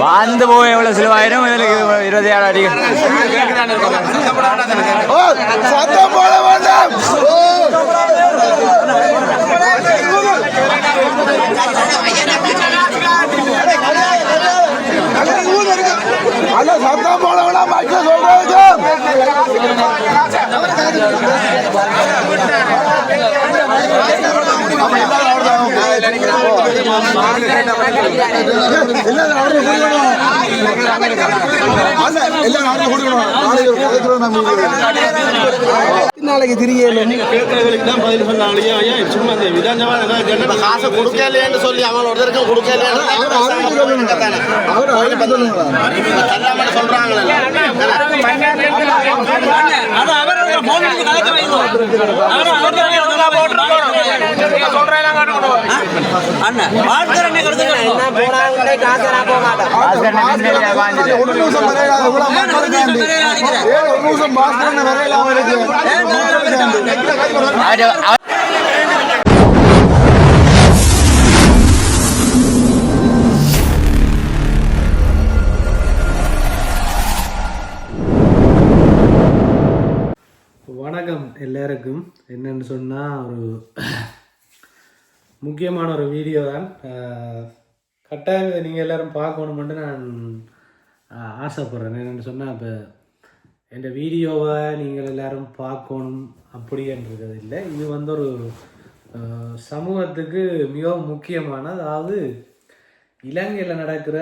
வந்து போய் எவ்வளவு செலவாயிரம் 20,000 அடி சத்தம் போட வேண்டாம். அல்ல சத்தம் போட வேண்டாம். மக்கள் சொல்றாங்க நாளைக்கு திரும்ப தான் பதில் சொன்னாங்க. சும்மா காசை கொடுக்கலன்னு சொல்லி அவன் ஒருத்தருக்கும் கொடுக்கல சொல்றாங்க. வணக்கம் எல்லாருக்கும். என்னன்னு சொன்னால் ஒரு முக்கியமான ஒரு வீடியோ தான். கட்டாயம் நீங்கள் எல்லோரும் பார்க்கணுமென்று நான் ஆசைப்பட்றேன். என்னென்னு சொன்னால் இப்போ என் வீடியோவை நீங்கள் எல்லோரும் பார்க்கணும் அப்படின்றது இல்லை. இது வந்து ஒரு சமூகத்துக்கு மிகவும் முக்கியமான, அதாவது இலங்கையில் நடக்கிற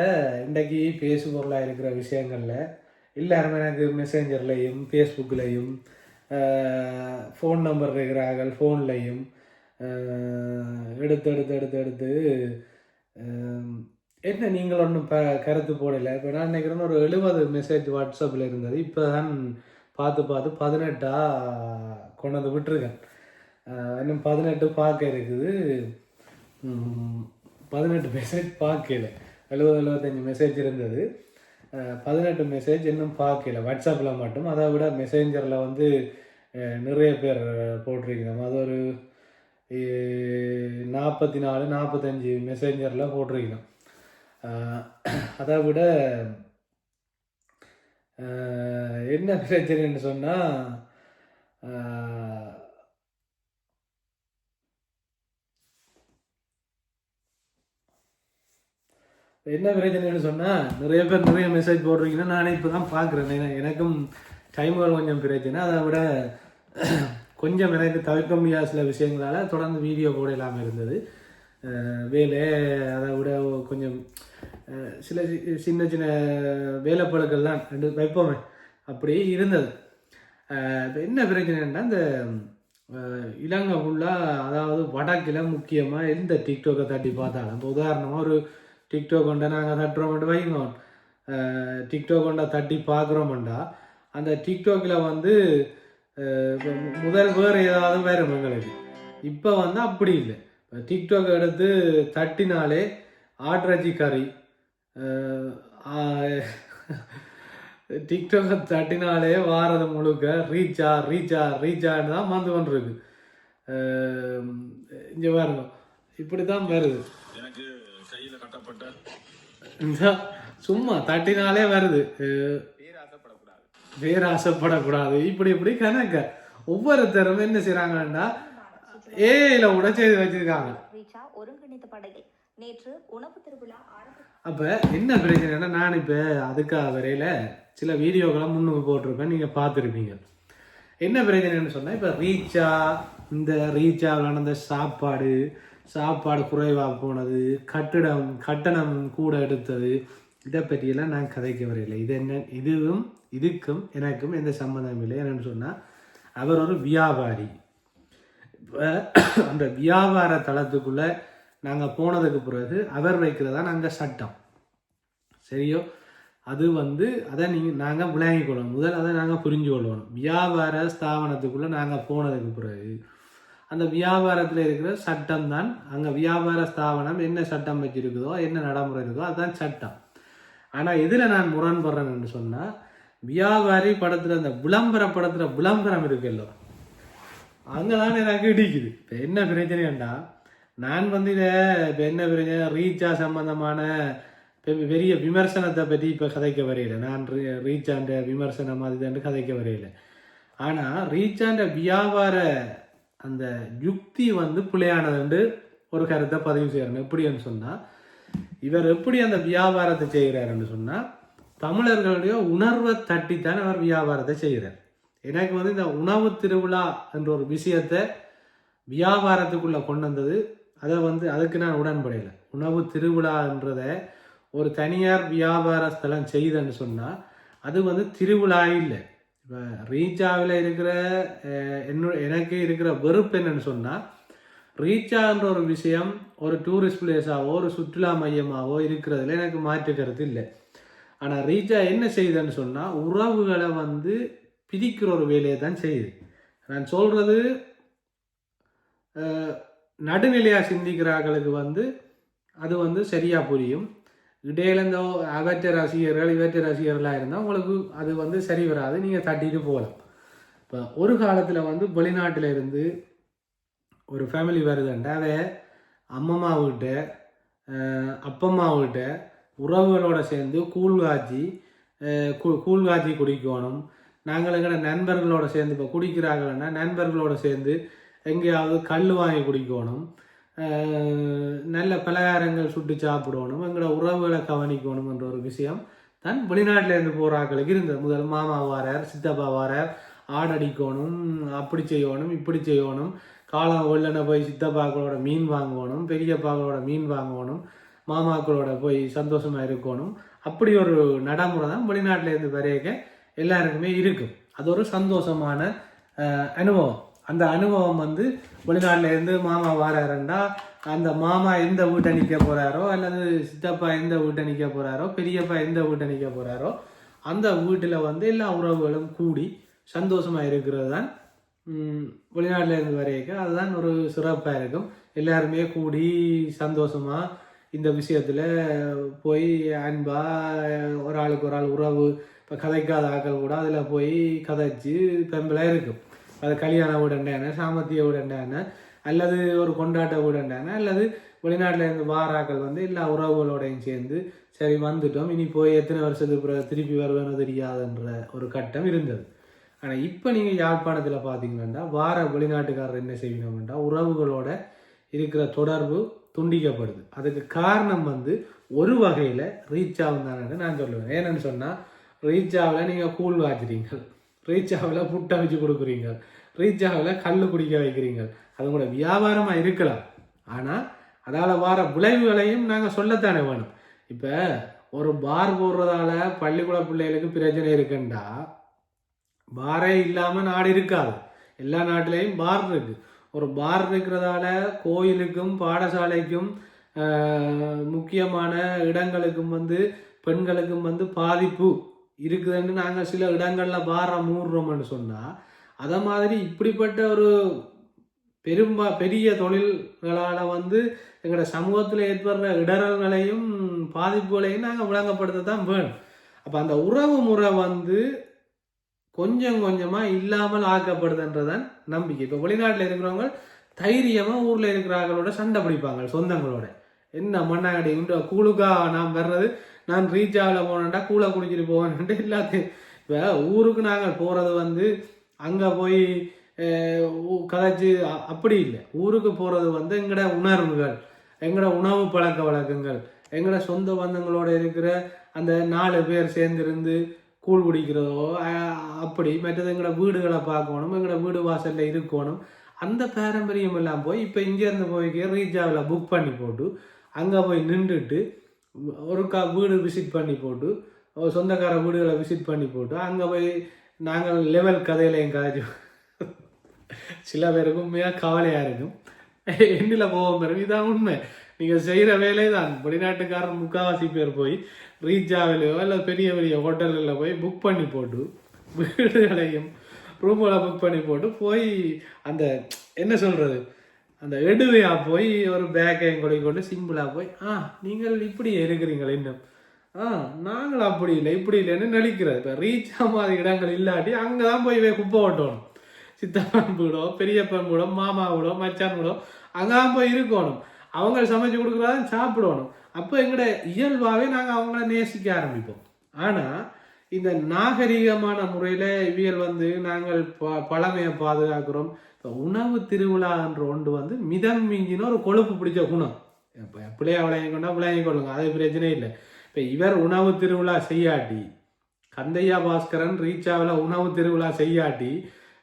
இன்றைக்கி பேசுபொருளாக இருக்கிற விஷயங்களில் எல்லாருமே எனக்கு மெசேஞ்சர்லேயும் ஃபேஸ்புக்லேயும் ஃபோன் நம்பர் இருக்கிறார்கள், ஃபோன்லையும் எடுத்து என்ன நீங்கள் ஒன்றும் கருத்து போடலை. இப்போ நான் நினைக்கிறேன்னு ஒரு 70 மெசேஜ் வாட்ஸ்அப்பில் இருந்தது. இப்போ தான் பார்த்து 18 கொண்டு வந்து விட்டுருக்கேன். இன்னும் 18 பார்க்க இருக்குது. 18 மெசேஜ் பார்க்கல. 70-75 மெசேஜ் இருந்தது. 18 மெசேஜ் இன்னும் பார்க்கல வாட்ஸ்அப்பில் மட்டும். அதை விட மெசேஞ்சரில் வந்து நிறைய பேர் போட்டிருக்கணும். அது ஒரு 44-45 மெசேஞ்சரில் போட்டிருக்கணும். அதை விட என்ன பிரச்சனைன்னு சொன்னால், என்ன பிரச்சனைன்னு சொன்னால் நிறைய பேர் நிறைய மெசேஜ் போடுறீங்கன்னா நானே இப்போ தான் பார்க்குறேன். எனக்கும் டைம்கள் கொஞ்சம் பிரச்சனை. அதை விட கொஞ்சம் எனக்கு தவிர்க்க முடியாத சில விஷயங்களால் தொடர்ந்து வீடியோ போட இல்லாமல் இருந்தது. வேலை, அதை விட கொஞ்சம் சில சின்ன சின்ன வேலைப்பழுக்கள் தான் ரெண்டு வைப்போமே அப்படி இருந்தது. இப்போ என்ன பிரச்சனைன்னா, இந்த இலங்கை ஃபுல்லாக, அதாவது வடக்கில் முக்கியமாக எந்த டிக்டாக்கை தட்டி பார்த்தாலும், இப்போ உதாரணமாக ஒரு டிக்டாக் கொண்ட நாங்கள் தட்டுறோம்ட்டு வைங்க, டிக்டாக் கொண்டா தட்டி பார்க்குறோம்டா, அந்த டிக்டாக்கில் வந்து முதல் வேறு ஏதாவது வரும் எங்களுக்கு. இப்போ வந்து அப்படி இல்லை. இப்போ டிக்டாக் எடுத்து தட்டினாலே ஆட்ராஜி கறி, டிக்டாக்கை தட்டினாலே வாரது முழுக்க ரீச்சான்னு தான் வந்து கொண்டிருக்கு. இங்கே பாருங்க, இப்படி தான் வருது. சும்மா தட்டினாலே வருது. வேற ஆசைப்படக்கூடாது. இப்படி கணக்க ஒவ்வொருத்தரும் என்ன செய்யறாங்கன்னா ஏல கூட செய்து வச்சிருக்காங்க. அப்ப என்ன பிரச்சனைனா, நான் இப்ப அதுக்காக வரையில சில வீடியோக்களை முன்னுக்கு போட்டிருப்பேன், நீங்க பார்த்துருப்பீங்க. என்ன பிரச்சனைன்னு சொன்னா, இப்ப இந்த ரீச்சாவில் நடந்த சாப்பாடு குறைவாக போனது, கட்டணம் கூட எடுத்தது, இதை பற்றியெல்லாம் நான் கதைக்க வரையில்லை. இதுக்கும் எனக்கும் எந்த சம்மந்தம் இல்லை. என்னன்னு சொன்னால், அவர் ஒரு வியாபாரி. அந்த வியாபார தளத்துக்குள்ளே நாங்கள் போனதுக்கு பிறகு அவர் வைக்கிறதா நாங்கள் சட்டம், சரியோ? அது வந்து அதை நாங்கள் விளங்கிக் கொள்ளணும். முதல் அதை நாங்கள் புரிஞ்சு கொள்ளணும். வியாபார ஸ்தாபனத்துக்குள்ளே நாங்கள் போனதுக்கு பிறகு அந்த வியாபாரத்தில் இருக்கிற சட்டம் தான், அங்கே வியாபார ஸ்தாபனம் என்ன சட்டம் வச்சிருக்குதோ, என்ன நடைமுறை இருக்குதோ அதுதான் சட்டம். ஆனால் இதில் நான் முரண்படுறேன்னு சொன்னால், வியாபாரி படத்துல அந்த விளம்பரப்படுத்துற விளம்பரம் இருக்குல்ல, அங்கதான் எனக்கு இடிக்குது. இப்போ என்ன பிரச்சனைண்டா, நான் வந்து இதை இப்போ என்ன பிரச்சனை ரீச்சா சம்பந்தமான பெரிய விமர்சனத்தை பற்றி இப்போ கதைக்க வரையில. நான் ரீச்சாண்ட விமர்சனம் அதுதான் கதைக்க வரையில. ஆனால் ரீச்சாண்ட வியாபார அந்த யுக்தி வந்து பிள்ளையானதுண்டு ஒரு கருத்தை பதிவு செய்யறேன். எப்படின்னு சொன்னால், இவர் எப்படி அந்த வியாபாரத்தை செய்கிறாருன்னு சொன்னால், தமிழர்களுடைய உணர்வை தட்டித்தான் அவர் வியாபாரத்தை செய்கிறார். எனக்கு வந்து இந்த உணவு திருவிழா என்ற ஒரு விஷயத்தை வியாபாரத்துக்குள்ளே கொண்டு வந்தது, அதை வந்து அதுக்கு நான் உடன்படையில. உணவு திருவிழான்றத ஒரு தனியார் வியாபார ஸ்தலம் செய்தன்னு சொன்னால் அது வந்து திருவிழா இல்லை. இப்போ ரீச்சாவில் இருக்கிற எனக்கு இருக்கிற வெறுப்பு என்னன்னு சொன்னால், ரீச்சான்ற ஒரு விஷயம் ஒரு டூரிஸ்ட் பிளேஸாவோ ஒரு சுற்றுலா மையமாகவோ இருக்கிறதுல எனக்கு மாற்று கருத்து இல்லை. ஆனால் ரீச்சா என்ன செய்யுதுன்னு சொன்னால், உறவுகளை வந்து பிரிக்கிற ஒரு வேலையை தான் செய்யுது. நான் சொல்கிறது நடுநிலையாக சிந்திக்கிறார்களுக்கு வந்து அது வந்து சரியாக புரியும். இடையில இந்த அகற்ற ரசிகர்கள் இவற்ற ரசிகர்களாக இருந்தால் உங்களுக்கு அது வந்து சரி வராது, நீங்கள் தட்டிட்டு போகலாம். இப்போ ஒரு காலத்தில் வந்து வெளிநாட்டில் இருந்து ஒரு ஃபேமிலி வருதுண்டா, அதை அம்மம்மா வீட்ட அப்பம்மா வீட்ட உறவுகளோட சேர்ந்து கூழ் காய்ச்சி குடிக்கணும். நாங்கள் எங்களோட நண்பர்களோட சேர்ந்து இப்போ குடிக்கிறாங்கன்னா நண்பர்களோட சேர்ந்து எங்கேயாவது கல் வாங்கி குடிக்கணும், நல்ல பலகாரங்கள் சுட்டு சாப்பிடணும், எங்களோட உறவுகளை கவனிக்கணும் என்ற ஒரு விஷயம் தான் வெளிநாட்டிலேருந்து போகிறாக்களுக்கு இருந்தது. முதல் மாமா வாரார், சித்தப்பா வாரார், ஆடடிக்கணும், அப்படி செய்யணும் இப்படி செய்யணும், காலம் வெள்ளனை போய் சித்தப்பாக்களோட மீன் வாங்கணும், பெரியப்பாக்களோட மீன் வாங்கணும், மாமாக்களோட போய் சந்தோஷமாக இருக்கணும். அப்படி ஒரு நடைமுறை தான் வெளிநாட்டிலேருந்து வரையக்க எல்லாருக்குமே இருக்கும். அது ஒரு சந்தோஷமான அனுபவம். அந்த அனுபவம் வந்து வெளிநாட்டிலேருந்து மாமா வாராருண்டா அந்த மாமா எந்த வீட்டை நிற்க போகிறாரோ அல்லது சித்தப்பா எந்த வீட்டை நிற்க போகிறாரோ பெரியப்பா எந்த வீட்டை நிற்க போகிறாரோ அந்த வீட்டில் வந்து எல்லா உறவுகளும் கூடி சந்தோஷமாக இருக்கிறது தான் வெளிநாட்டிலேருந்து வரையக்க அதுதான் ஒரு சிறப்பாக இருக்கும். எல்லாருமே கூடி சந்தோஷமாக இந்த விஷயத்தில் போய் அன்பா ஒரு ஆளுக்கு ஒரு ஆள் உறவு இப்போ கதைக்காத ஆக்கள் கூட அதில் போய் கதைச்சி பெம்பலாக இருக்கும். அது கல்யாண வீடுண்டான சாமத்திய வீடுண்டான அல்லது ஒரு கொண்டாட்ட வீடுண்டான அல்லது வெளிநாட்டில் இருந்து வாராக்கள் வந்து எல்லா உறவுகளோடையும் சேர்ந்து சரி வந்துட்டோம், இனி போய் எத்தனை வருஷத்துக்கு திருப்பி வருவேன்னு தெரியாதுன்ற ஒரு கட்டம் இருந்தது. ஆனால் இப்போ நீங்கள் யாழ்ப்பாணத்தில் பார்த்தீங்கன்னா வார வெளிநாட்டுக்காரர் என்ன செய்யணும்னா உறவுகளோட இருக்கிற தொடர்பு துண்டிக்கப்படுது. அதுக்கு காரணம் வந்து ஒரு வகையில் ரீச் ஆகும் தானே நான் சொல்லுவேன். ஏன்னு சொன்னால், ரீச்சாவில் நீங்கள் கூழ் வாய்ச்சிறீங்க, ரீச்சாவில் புட்டை வச்சு கொடுக்குறீங்க, ரீச்சாவில் கல் குடிக்க வைக்கிறீங்க. அது கூட வியாபாரமாக இருக்கலாம், ஆனால் அதால் வர விளைவுகளையும் நாங்கள் சொல்லத்தானே வேணும். இப்போ ஒரு பார் போடுறதால பள்ளிக்கூட பிள்ளைகளுக்கு பிரச்சனை இருக்குண்டா, பாரே இல்லாமல் நாடு இருக்காது. எல்லா நாட்டிலையும் பார் இருக்குது. ஒரு பார் இருக்கிறதால கோயிலுக்கும் பாடசாலைக்கும் முக்கியமான இடங்களுக்கும் வந்து பெண்களுக்கும் வந்து பாதிப்பு இருக்குதுன்னு நாங்கள் சில இடங்களில் பாரை மூடுறோம்னு சொன்னால், அதை மாதிரி இப்படிப்பட்ட ஒரு பெரிய தொழில்களால் வந்து எங்களோட சமூகத்தில் ஏற்படுற இடரல்களையும் பாதிப்புகளையும் நாங்கள் விளங்கப்படுத்த தான் வேணும். அப்போ அந்த உறவு முறை வந்து கொஞ்சம் கொஞ்சமாக இல்லாமல் ஆக்கப்படுதுன்றதான் நம்பிக்கை. இப்போ வெளிநாட்டில் இருக்கிறவங்க தைரியமாக ஊரில் இருக்கிறவங்களோட சண்டை பிடிப்பாங்க, சொந்தங்களோட. என்ன மண்ணாங்கடி இன்று கூழுக்கா நான் வர்றது, நான் ரீச்சாவில் போனேன்டா கூழை குடிச்சிட்டு போவேன்ட்டு எல்லாத்தையும். இப்போ ஊருக்கு நாங்கள் போகிறது வந்து அங்கே போய் கதைச்சி அப்படி இல்லை. ஊருக்கு போகிறது வந்து எங்களோட உணர்வுகள், எங்களோட உணவு பழக்க வழக்கங்கள், எங்களோட சொந்த பந்தங்களோட இருக்கிற அந்த 4 பேர் சேர்ந்திருந்து கூழ் குடிக்கிறதோ அப்படி. மற்றது எங்களோட வீடுகளை பார்க்கணும், எங்களோட வீடு வாசலில் இருக்கணும். அந்த பாரம்பரியம் எல்லாம் போய் இப்போ இங்கேருந்து போய் ரீச்சாவில் புக் பண்ணி போட்டு அங்கே போய் நின்றுட்டு ஒரு வீடு விசிட் பண்ணி போட்டு சொந்தக்கார வீடுகளை விசிட் பண்ணி போட்டு அங்கே போய் நாங்கள் லெவல் கதையிலையும் காய்ச்சி சில பேருக்கு உண்மையாக கவலையாக இருக்கும். எண்ணில் போவோம் பிறகு இதான் உண்மை. நீங்கள் செய்கிற வேலை தான். வெளிநாட்டுக்காரர் முக்கால்வாசி பேர் போய் ரீச்சாவிலையோ இல்லை பெரிய பெரிய ஹோட்டல்களில் போய் புக் பண்ணி போட்டு வீடுகளையும் ரூம்களை புக் பண்ணி போட்டு போய் அந்த என்ன சொல்கிறது அந்த எடுவையாக போய் ஒரு பேக்கையும் கொண்டு சிம்பிளாக போய் நீங்கள் இப்படி இருக்கிறீங்களே இன்னும் நாங்களும் அப்படி இல்லை இப்படி இல்லைன்னு நடிக்கிறது. இப்போ ரீச் ஆகாத இடங்கள் இல்லாட்டி அங்கே தான் போய் குப்பை ஓட்டணும். சித்தப்பன் வீடம், பெரியப்பன் வீடம், மாமா வீடம், மச்சான் வீடம், அங்கே தான் போய் இருக்கணும். அவங்க சமைச்சு கொடுக்குறதான் சாப்பிடணும். அப்போ எங்களோட இயல்பாகவே நாங்கள் அவங்கள நேசிக்க ஆரம்பிப்போம். ஆனால் இந்த நாகரிகமான முறையில் இவியல் நாங்கள் பழமையை பாதுகாக்கிறோம். இப்போ உணவு திருவிழான்ற ஒன்று மிதம் மிஞ்சின ஒரு கொழுப்பு பிடிச்ச குணம். இப்போ பிள்ளையா விளையாங்க கொண்டா விளையாங்கி கொள்ளுங்க, அது பிரச்சனை இல்லை. இப்போ இவர் உணவு திருவிழா செய்யாட்டி, கந்தையா பாஸ்கரன் ரீச்சாவில் உணவு திருவிழா செய்யாட்டி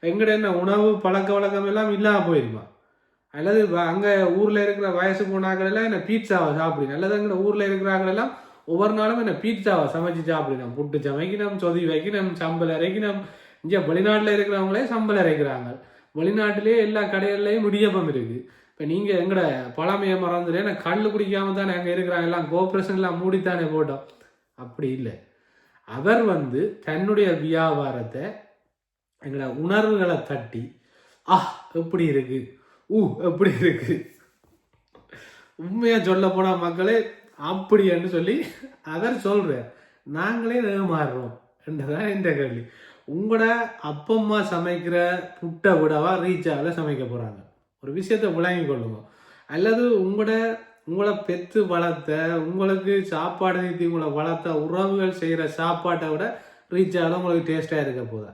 எங்கட என்ன உணவு பழக்க வழக்கம் எல்லாம் இல்லாமல் போயிருமா? அல்லது அங்கே ஊரில் இருக்கிற வயசு போனாக்கள் எல்லாம் என்ன பீட்சாவை சாப்பிடுங்க, அல்லது எங்கட ஊரில் இருக்கிறார்கள் எல்லாம் ஒவ்வொரு நாளும் என்ன பீட்சாவை சமைச்சு சாப்பிடணும். புட்டு சமைக்கணும், சொதி வைக்கணும், சம்பல் அரைக்கணும். இங்கே வெளிநாட்டில் இருக்கிறவங்களே சம்பல் அரைக்கிறாங்க. வெளிநாட்டிலே எல்லா கடைகள்லையும் இடியப்பம் இருக்குது. இப்போ நீங்கள் எங்கட பழமையை மறந்துட்டு ஏன்னா கல் குடிக்காம தானே அங்கே இருக்கிறாங்க, எல்லாம் கோஆப்ரேஷன் எல்லாம் மூடித்தானே போட்டோம். அப்படி இல்லை. அவர் தன்னுடைய வியாபாரத்தை எங்களோட உணர்வுகளை தட்டி எப்படி இருக்கு, எப்படி இருக்கு, உண்மையா சொல்ல போனா மக்களே அப்படின்னு சொல்லி அவர் சொல்றார். நாங்களே ஏமாறுறோம் என்றதான் இந்த கேள்வி. உங்களோட அப்பம்மா சமைக்கிற புட்டை விடவா ரீச்சாவில் சமைக்க போறாங்க? ஒரு விஷயத்த விளங்கி கொள்ளுங்க. அல்லது உங்களை பெற்று வளர்த்த, உங்களுக்கு சாப்பாடு நீத்தி உங்களை வளர்த்த உறவுகள் செய்கிற சாப்பாட்டை விட ரீச்சாவில் உங்களுக்கு டேஸ்டாக இருக்க போதா?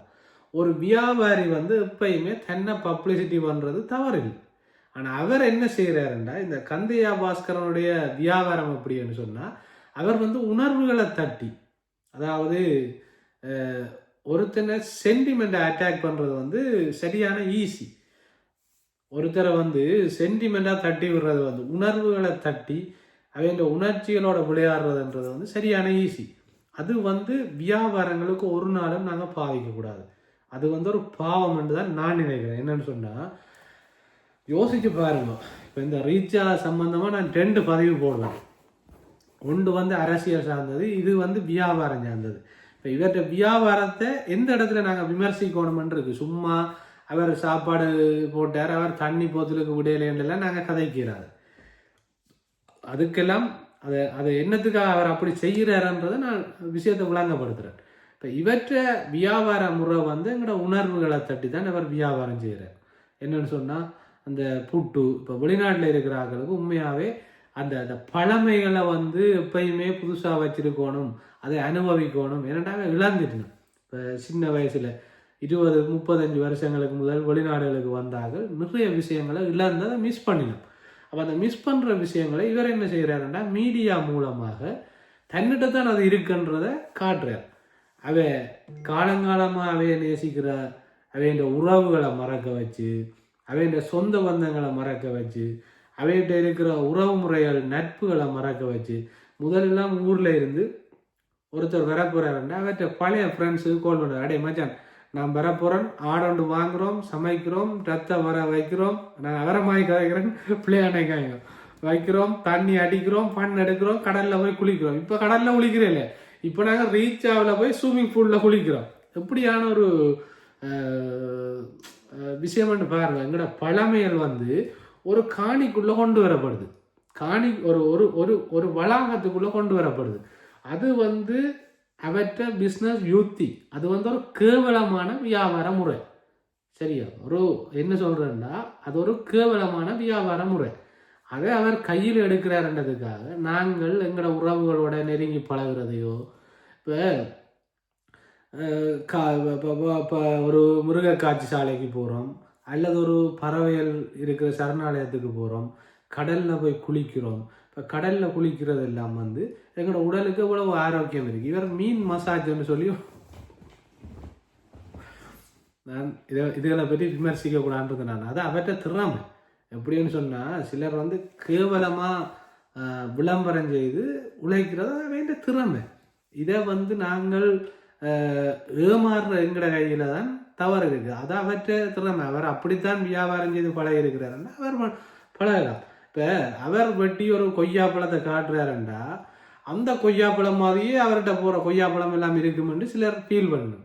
ஒரு வியாபாரி எப்பயுமே தன்னை பப்ளிசிட்டி பண்ணுறது தவறில்லை. ஆனால் அவர் என்ன செய்கிறாருண்டா, இந்த கந்தையா பாஸ்கரனுடைய வியாபாரம் எப்படின்னு சொன்னால், அவர் உணர்வுகளை தட்டி, அதாவது ஒருத்தனை சென்டிமெண்ட்டை அட்டாக் பண்ணுறது சரியான ஈஸி. ஒருத்தரை சென்டிமெண்ட்டாக தட்டி விடுறது உணர்வுகளை தட்டி அவன் உணர்ச்சிகளோட விளையாடுறதுன்றது சரியான ஈஸி. அது வியாபாரங்களுக்கு ஒரு நாளும் நாங்கள் பாதிக்கக்கூடாது. அது ஒரு பாவம் என்று தான் நான் நினைக்கிறேன். என்னன்னு சொன்னால், யோசிச்சு பாருங்க. இப்போ இந்த ரீச்சா சம்பந்தமாக நான் 2 பதிவு போடுவேன். ஒன்று அரசியல் சார்ந்தது, இது வியாபாரம் சார்ந்தது. இப்போ இவர்கிட்ட வியாபாரத்தை எந்த இடத்துல நாங்கள் விமர்சிக்கணுமென்று இருக்கு. சும்மா அவர் சாப்பாடு போட்டார், அவர் தண்ணி போத்தலுக்கு விடையிலாம் நாங்கள் கதைக்கிறாரு. அதுக்கெல்லாம் அதை என்னத்துக்காக அவர் அப்படி செய்கிறாருன்றதை நான் விஷயத்தை விளங்கப்படுத்துகிறேன். இப்போ இவற்றை வியாபார முறை எங்களோட உணர்வுகளை தட்டி தான் இவர் வியாபாரம் செய்கிறார். என்னன்னு சொன்னால், அந்த புட்டு இப்போ வெளிநாட்டில் இருக்கிறார்களுக்கு உண்மையாகவே அந்த பழமைகளை எப்பயுமே புதுசாக வச்சிருக்கணும், அதை அனுபவிக்கணும். ஏன்னாங்க இழந்துட்டணும். இப்போ சின்ன வயசில் 20-35 வருஷங்களுக்கு முதல் வெளிநாடுகளுக்கு வந்தார்கள், நிறைய விஷயங்களை இழந்ததை மிஸ் பண்ணினோம். அப்போ அந்த மிஸ் பண்ணுற விஷயங்களை இவர் என்ன செய்கிறாருன்னா, மீடியா மூலமாக தன்னிட்ட தான் அது இருக்குன்றதை காட்டுறார். அவ காலங்காலமாக அவைய நேசிக்கிற அவைய உறவுகளை மறக்க வச்சு, அவைய சொந்த பந்தங்களை மறக்க வச்சு, அவைகிட்ட இருக்கிற உறவு முறைகள் நட்புகளை மறக்க வச்சு, முதலெல்லாம் ஊரில் இருந்து ஒருத்தர் வரப்போறாருன்னா அவற்றை பழைய ஃப்ரெண்ட்ஸுக்கு கால் பண்ணுறாரு. அடே மச்சான், நான் வரப்போகிறேன், ஆடோண்டு வாங்குகிறோம், சமைக்கிறோம், ரத்த வர வைக்கிறோம், நான் அவரமாய் கதைக்கிறேன், பிள்ளையானை காய்ங்க வைக்கிறோம், தண்ணி அடிக்கிறோம், பண் எடுக்கிறோம், கடலில் போய் குளிக்கிறோம். இப்போ கடலில் குளிக்கிறேன் இல்லை, இப்போ நாங்கள் ரீச்சாவில் போய் ஸ்விம்மிங் பூலில் குளிக்கிறோம். எப்படியான ஒரு விஷயம்னு பாருங்க. எங்களோட பழமைகள் ஒரு காணிக்குள்ளே கொண்டு வரப்படுது, காணி ஒரு ஒரு ஒரு வளாகத்துக்குள்ளே கொண்டு வரப்படுது. அது அவற்ற பிஸ்னஸ் யுக்தி, அது ஒரு கேவலமான வியாபார முறை. சரியா? ஒரு என்ன சொல்றேன்னா, அது ஒரு கேவலமான வியாபார முறை. அதை அவர் கையில் எடுக்கிறாருன்றதுக்காக நாங்கள் எங்களோட உறவுகளோட நெருங்கி பழகிறதையோ, இப்போ ஒரு மிருக காட்சி சாலைக்கு போகிறோம், அல்லது ஒரு பறவைகள் இருக்கிற சரணாலயத்துக்கு போகிறோம், கடலில் போய் குளிக்கிறோம். இப்போ கடலில் குளிக்கிறது எல்லாம் எங்களோட உடலுக்கு இவ்வளவு ஆரோக்கியம் இருக்குது. இவர் மீன் மசாஜ்னு சொல்லி, நான் இதுகளை பற்றி விமர்சிக்கக்கூடாதுன்றது நான், அது அவற்றை திறமை. எப்படின்னு சொன்னால், சிலர் கேவலமாக விளம்பரம் செய்து உழைக்கிறது வேண்ட திறமை. இதை நாங்கள் ஏமாறுற எங்கட கையில் தான் தவறு இருக்குது. அது அவற்றை திறமை. அவர் அப்படித்தான் வியாபாரம் செய்து பழகி இருக்கிறாருன்னா அவர் பழகலாம். இப்போ அவர் வெட்டி ஒரு கொய்யாப்பழத்தை காட்டுறாருண்டா, அந்த கொய்யாப்பழம் மாதிரியே அவர்கிட்ட போகிற கொய்யாப்பழம் எல்லாம் இருக்குமென்று சிலர் ஃபீல் பண்ணணும்.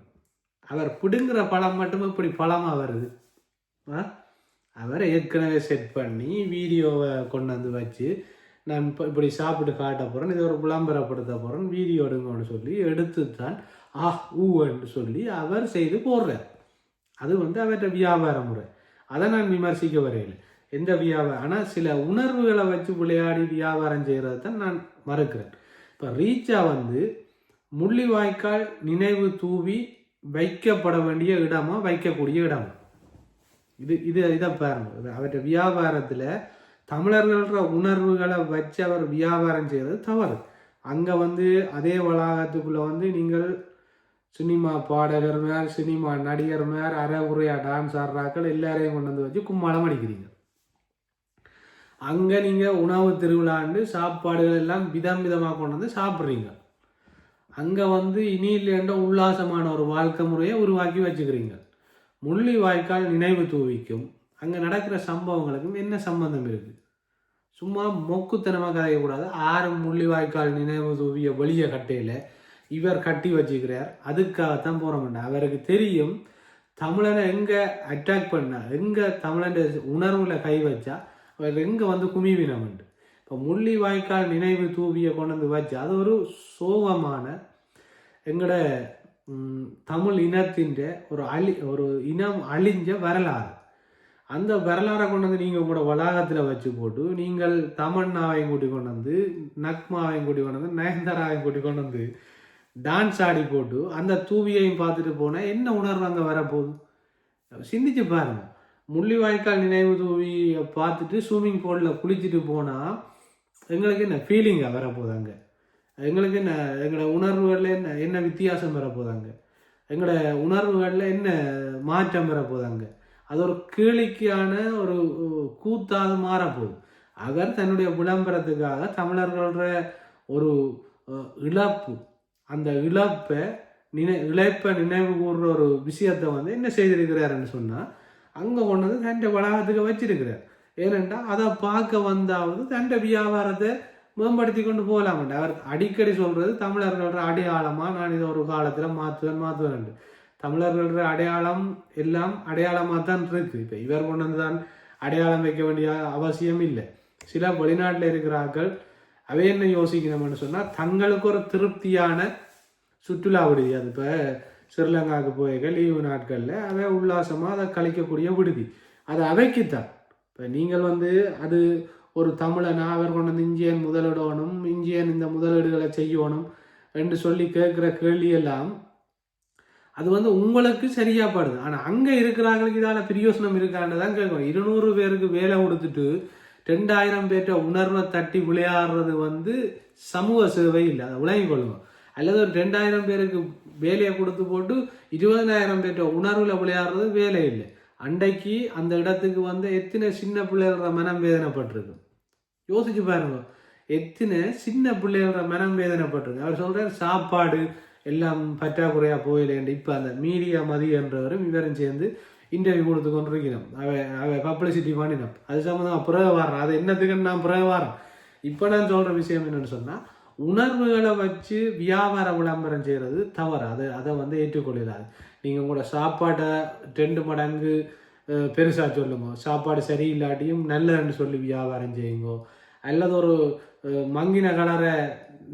அவர் பிடுங்குற பழம் மட்டும் இப்படி பழமாக வருது. அவர் ஏற்கனவே செட் பண்ணி வீடியோவை கொண்டு வச்சு நான் இப்போ இப்படி சாப்பிட்டு காட்ட போகிறேன், இதை ஒரு விளம்பரப்படுத்த போகிறேன், வீடியோ எடுங்கன்னு சொல்லி எடுத்து தான் ஊன்னு சொல்லி அவர் செய்து போடுறார். அது வந்து அவர்கிட்ட வியாபார முறை. அதை நான் விமர்சிக்க வரையில் எந்த வியாபாரம், ஆனால் சில உணர்வுகளை வச்சு விளையாடி வியாபாரம் செய்கிறது தான் நான் மறுக்கிறேன். இப்போ ரீச்சா வந்து முள்ளிவாய்க்கால் நினைவு தூவி வைக்கப்பட வேண்டிய இடமா வைக்கக்கூடிய இடமா இதை பாருங்க. அவற்றை வியாபாரத்தில் தமிழர்கள உணர்வுகளை வச்சு அவர் வியாபாரம் செய்கிறது தவறு. அங்கே வந்து அதே வளாகத்துக்குள்ளே வந்து நீங்கள் சினிமா பாடகர் மேல், சினிமா நடிகர் மேல், அரைகுறையா டான்ஸ் ஆடுறாக்கள் எல்லாரையும் கொண்டு வந்து வச்சு கும்மாளம் அடிக்கிறீங்க. அங்கே நீங்கள் உணவு திருவிழாண்டு சாப்பாடுகள் எல்லாம் விதம் விதமாக கொண்டு வந்து சாப்பிட்றீங்க. அங்கே வந்து இனி இல்லைன்ற உல்லாசமான ஒரு வாழ்க்கை முறையை உருவாக்கி வச்சுக்கிறீங்க. முள்ளிவாய்க்கால் நினைவு தூவிக்கும் அங்கே நடக்கிற சம்பவங்களுக்கும் என்ன சம்பந்தம் இருக்குது? சும்மா மொக்குத்தனமாக கதையக்கூடாது. 6 முள்ளிவாய்க்கால் நினைவு தூவிய வெளிய கட்டையில் இவர் கட்டி வச்சுக்கிறார். அதுக்காகத்தான் போற மாட்டார். அவருக்கு தெரியும் தமிழனை எங்கே அட்டாக் பண்ணா, எங்கே தமிழன் உணர்வுல கை வச்சா அவர் எங்கே வந்து குமிவினம்ண்டு. இப்போ முள்ளிவாய்க்கால் நினைவு தூவியை கொண்டு வந்து வச்சு அது ஒரு சோகமான எங்களோட தமிழ் இனத்தின் ஒரு இனம் அழிஞ்ச வரலாறு. அந்த வரலாறை கொண்டு வந்து நீங்கள் உங்களோட வளாகத்தில் வச்சு போட்டு நீங்கள் தமன்னாவையும் கூட்டி கொண்டு வந்து, நக்மாவையும் கூட்டி கொண்டு வந்து, நயன்தாராவையும் கூட்டி கொண்டு வந்து டான்ஸ் ஆடி போட்டு அந்த தூவியையும் பார்த்துட்டு போனால் என்ன உணர்வு அங்கே வரப்போகுது? சிந்திச்சு பாருங்க. முள்ளிவாய்க்கால் நினைவு தூவியை பார்த்துட்டு ஸ்விம்மிங் பூலில் குளிச்சுட்டு போனால் எங்களுக்கு என்ன ஃபீலிங்காக வரப்போகுது? அங்கே எங்களுக்கு என்ன, எங்களோட உணர்வுகளில் என்ன வித்தியாசம் வரப்போதாங்க? எங்களோட உணர்வுகளில் என்ன மாற்றம் வரப்போதாங்க? அது ஒரு கேளிக்கையான ஒரு கூத்தாக மாறப்போகுது. அவர் தன்னுடைய விளம்பரத்துக்காக தமிழர்கள ஒரு இழப்பு, அந்த இழப்பை நினைவு கூறுற ஒரு விஷயத்தை வந்து என்ன செய்திருக்கிறாருன்னு சொன்னால் அங்கே கொண்டு வந்து தண்டை வளாகத்துக்கு வச்சிருக்கிறார். ஏனென்றா அதை பார்க்க வந்தாவது தண்டை வியாபாரத்தை மேம்படுத்தி கொண்டு போகலாம. அவர் அடிக்கடி சொல்றது தமிழர்கள அடையாளமா நான் இதை ஒரு காலத்தில் மாற்றுவேன். தமிழர்கள அடையாளம் எல்லாம் அடையாளமாக தான் இருக்கு. இப்போ இவர் கொண்டு வந்து தான் அடையாளம் வைக்க வேண்டிய அவசியம் இல்லை. சில வெளிநாட்டில் இருக்கிறார்கள் அவை என்ன யோசிக்கணும்னு சொன்னால் தங்களுக்கு ஒரு திருப்தியான சுற்றுலா விடுதி. அது இப்போ ஸ்ரீலங்காவுக்கு போயிருக்க லீவு நாட்களில் அவை உல்லாசமாக அதை கழிக்கக்கூடிய விடுதி. அது அவைக்குத்தான். இப்போ நீங்கள் வந்து அது ஒரு தமிழனா அவர் கொண்டு வந்து இந்தியன் முதலிடணும், இந்தியன் இந்த முதலீடுகளை செய்யணும் என்று சொல்லி கேட்குற கேள்வியெல்லாம் அது வந்து உங்களுக்கு சரியாப்படுது. ஆனால் அங்கே இருக்கிறாங்களுக்கு இதால் பிரயோசனம் இருக்கான்னு தான் கேட்கணும். 200 பேருக்கு வேலை கொடுத்துட்டு 2000 பேர்ட்ட உணர்வை தட்டி விளையாடுறது வந்து சமூக சேவை இல்லை. அதை விளங்கி கொள்ளுங்க. அல்லது ஒரு 2000 பேருக்கு வேலையை கொடுத்து போட்டு 20,000 பேர்ட்ட உணர்வில் விளையாடுறது வேலை இல்லை. அன்றைக்கு அந்த இடத்துக்கு வந்து எத்தனை சின்ன பிள்ளைகள மனம் வேதனைப்பட்டிருக்கு யோசிச்சு பாருங்க. எத்தனை சின்ன பிள்ளைகள மனம் வேதனைப்பட்டிருக்கு. அவர் சொல்றாரு சாப்பாடு எல்லாம் பற்றாக்குறையா போயிலேண்டு. இப்போ அந்த மீடியா மதியன்றவரும் இவரும் சேர்ந்து இன்டர்வியூ கொடுத்து கொண்டிருக்கிறோம். அவ பப்ளிசிட்டி பண்ணினோம். அது சம்மந்தம் பிறகு வர்றேன். அது என்னத்துக்குன்னு நான் பிறகு வரேன். இப்போ நான் சொல்ற விஷயம் என்னன்னு சொன்னா உணர்வுகளை வச்சு வியாபார விளம்பரம் செய்யறது தவறு. அதை வந்து ஏற்றுக்கொள்ளாது. நீங்கள் உங்களோட சாப்பாட்டை 2 மடங்கு பெருசாக சொல்லுங்க. சாப்பாடு சரியில்லாட்டியும் நல்லன்னு சொல்லி வியாபாரம் செய்யுங்கோ. அல்லது ஒரு மங்கின கலரை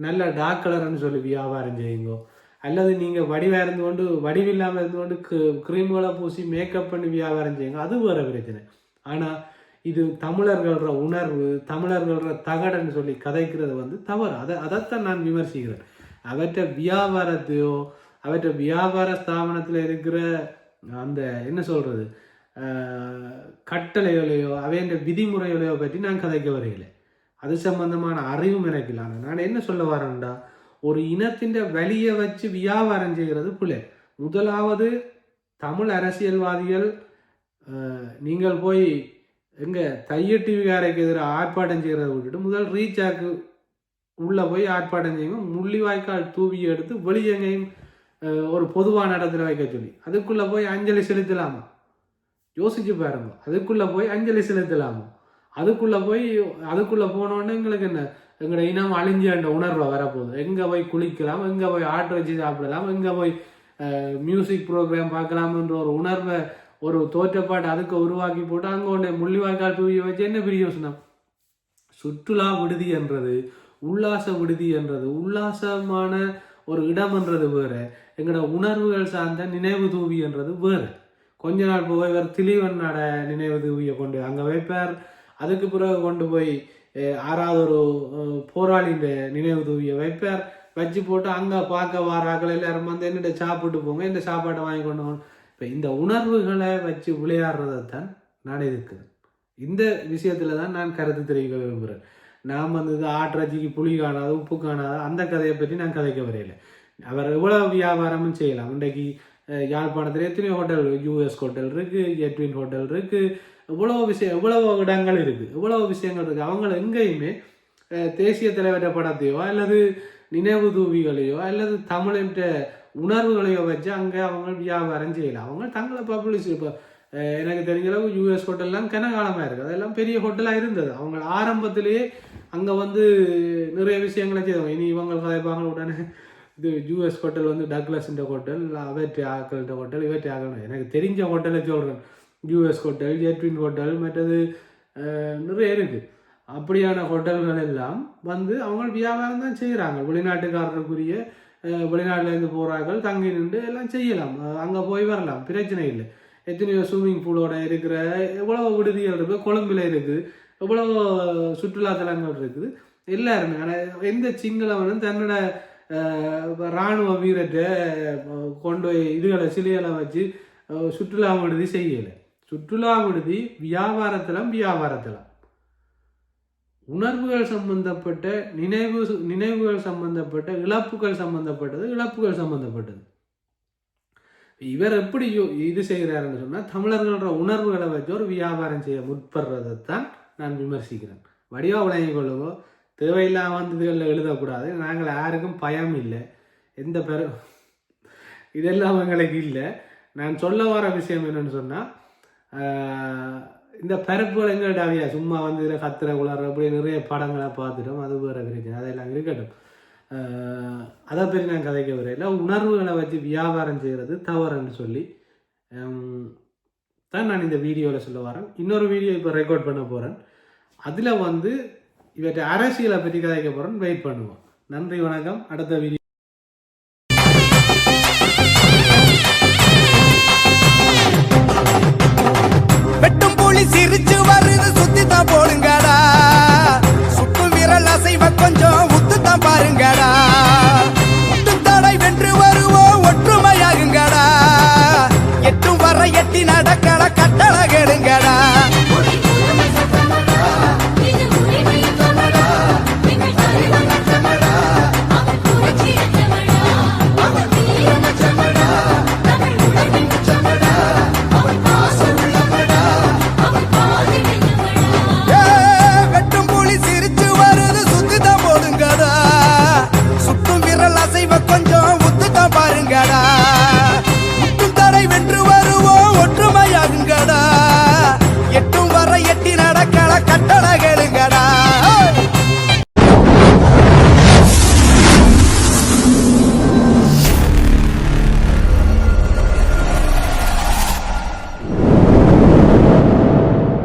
நல்ல டார்க் கலர்னு சொல்லி வியாபாரம் செய்யுங்கோ. அல்லது நீங்கள் வடிவாக இருந்து கொண்டு வடிவில்லாமல் இருந்து கொண்டு க்ரீம்களை பூசி மேக்கப் பண்ணி வியாபாரம் செய்யுங்க. அது வேறு பிரச்சனை. ஆனால் இது தமிழர்கள உணர்வு, தமிழர்கள தகடன்னு சொல்லி கதைக்கிறது வந்து தவறு. அதைத்தான் நான் விமர்சிக்கிறேன். அவற்றை வியாபாரத்தையோ அவற்றை வியாபார ஸ்தாபனத்தில் இருக்கிற அந்த என்ன சொல்கிறது கட்டளைகளையோ அவைன்ற விதிமுறைகளையோ பற்றி நான் கதைக்க வரையில. அது சம்பந்தமான அறிவும் எனக்கு இல்லை. நான் என்ன சொல்ல வரேன்டா, ஒரு இனத்தின் வழியை வச்சு வியாபாரம் செய்கிறது பிள்ளை. முதலாவது தமிழ் அரசியல்வாதிகள் நீங்கள் போய் எங்கே தைய டிவிக்காரைக்கு எதிராக ஆர்ப்பாட்டம் செய்கிறத விட்டுட்டு முதல் ரீச்சாக்கு உள்ளே போய் ஆர்ப்பாட்டம் செய்யுங்க. முள்ளிவாய்க்கால் தூவி எடுத்து வெளியெங்கையும் ஒரு பொதுவான இடத்துல வைக்க சொல்லி அதுக்குள்ளே போய் அஞ்சலி செலுத்தலாமா? யோசிச்சு பாருங்க. அதுக்குள்ளே போய் அஞ்சலி செலுத்தலாமா? அதுக்குள்ளே போனோன்னு எங்களுக்கு என்ன எங்களோட இனம் அழிஞ்ச உணர்வை வரப்போகுது. எங்கே போய் குளிக்கலாம், எங்கே போய் ஆட்டோ வச்சு சாப்பிடலாம், எங்கே போய் மியூசிக் ப்ரோக்ராம் பார்க்கலாம்ன்ற ஒரு உணர்வை ஒரு தோற்றப்பாட்டு அதுக்கு உருவாக்கி போட்டு அங்கே ஒன்று முள்ளிவாய்க்கால் தூவி வச்சு என்ன பிரயோசனம்? சுற்றுலா விடுதி என்றது, உல்லாச விடுதி என்றது, உல்லாசமான ஒரு இடம் என்றது வேறு, எங்களோட உணர்வுகள் சார்ந்த நினைவு தூவி என்றது வேறு. கொஞ்ச நாள் போய் இவர் திலீவனோட நினைவு தூவியை கொண்டு அங்கே வைப்பார். அதுக்கு பிறகு கொண்டு போய் 6வது ஒரு போராளியின் நினைவு தூவியை வைப்பார். வச்சு போட்டு அங்கே பார்க்க வாராக்கள் எல்லாரும் வந்து என்னிட்ட சாப்பிட்டு போங்க, இந்த சாப்பாட்டை வாங்கி கொண்டு போகணும். இப்போ இந்த உணர்வுகளை வச்சு விளையாடுறதைத்தான் நான் எதிர்க்கிறேன். இந்த விஷயத்துல தான் நான் கருத்து தெரிவிக்க விரும்புகிறேன். நான் வந்து இது ஆட்டிறச்சிக்கு புளி காணாது உப்பு காணாது அந்த கதையை பற்றி நான் கதைக்க வரையில. அவர் எவ்வளவு வியாபாரமும் செய்யலாம். இன்றைக்கு யாழ்ப்பாணத்தில் எத்தனையோ ஹோட்டல், US ஹோட்டல் இருக்குது, எட்வின் ஹோட்டல் இருக்குது, எவ்வளவு இடங்கள் இருக்குது, எவ்வளவு விஷயங்கள் இருக்குது. அவங்க எங்கேயுமே தேசிய தலைவர படத்தையோ அல்லது நினைவு தூவிகளையோ அல்லது தமிழின் உணர்வுகளையோ வச்சு அங்கே அவங்க வியாபாரம் செய்யலாம். அவங்க தங்களை பப்ளிஷ் இப்போ எனக்கு தெரிஞ்ச அளவு US ஹோட்டல்லாம் கனகாலமாக இருக்குது. அதெல்லாம் பெரிய ஹோட்டலாக இருந்தது. அவங்க ஆரம்பத்திலேயே அங்கே வந்து நிறைய விஷயங்களை செய்வாங்க. இனி இவங்க கதைப்பாங்க உடனே இது US ஹோட்டல் வந்து டக்ளஸ்ன்ற ஹோட்டல், அவற்றை ஆக்கள்ன்ற ஹோட்டல், இவற்றை ஆக்கணும். எனக்கு தெரிஞ்ச ஹோட்டலை சொல்கிறேன். US ஹோட்டல், எட்வின் ஹோட்டல், மற்றது நிறைய இருக்குது. அப்படியான ஹோட்டல்கள் எல்லாம் வந்து அவங்க வியாபாரம் தான் செய்கிறாங்க. வெளிநாட்டுக்காரருக்குரிய வெளிநாட்டிலேருந்து போகிறார்கள், தங்கி நின்று எல்லாம் செய்யலாம், அங்கே போய் வரலாம், பிரச்சனை இல்லை. எத்தனையோ ஸ்விம்மிங் பூலோட இருக்கிற எவ்வளோ விடுதிகள் இருக்குது, கொழும்பில் இருக்குது, எவ்வளோ சுற்றுலாத்தலங்கள் இருக்குது. எல்லாருமே ஆனால் எந்த சிங்களவனும் தன்னோட இராணுவ வீரத்தை கொண்டு போய் இதுகளை சிலைகளை வச்சு சுற்றுலா விடுதி செய்யலை. சுற்றுலா விடுதி வியாபாரத்தலம் உணர்வுகள் சம்பந்தப்பட்ட நினைவுகள் சம்பந்தப்பட்ட இழப்புகள் சம்பந்தப்பட்டது. இவர் எப்படி இது செய்கிறாருன்னு சொன்னால், தமிழர்களோட உணர்வுகளை வச்சு ஒரு வியாபாரம் செய்ய முற்படுறதைத்தான் நான் விமர்சிக்கிறேன். வடிவா விளங்கி கொள்ளுவோம். தேவையில்லாம வந்து இதுகளில் எழுதக்கூடாது. நாங்கள் யாருக்கும் பயம் இல்லை, எந்த இதெல்லாம் எங்களுக்கு இல்லை. நான் சொல்ல வர விஷயம் என்னன்னு சொன்னால், இந்த பரப்புகள் எங்கள்கிட்ட அவையா சும்மா வந்து இதில் கத்திர குளர் அப்படி நிறைய படங்களை பார்த்துட்டோம். அது வேறு பிரச்சனை, அதெல்லாம் இருக்கட்டும். அதை பற்றி நான் கதைக்க வரையில உணர்வுகளை வச்சு வியாபாரம் செய்கிறது தவறுன்னு சொல்லி தான் நான் இந்த வீடியோவில் சொல்ல வரேன். இன்னொரு வீடியோ இப்போ ரெக்கார்ட் பண்ண போகிறேன். அதில் வந்து இவற்றை அரசியலை பற்றி கதைக்க போகிறேன். வெயிட் பண்ணுவோம். நன்றி, வணக்கம். அடுத்த வீடியோ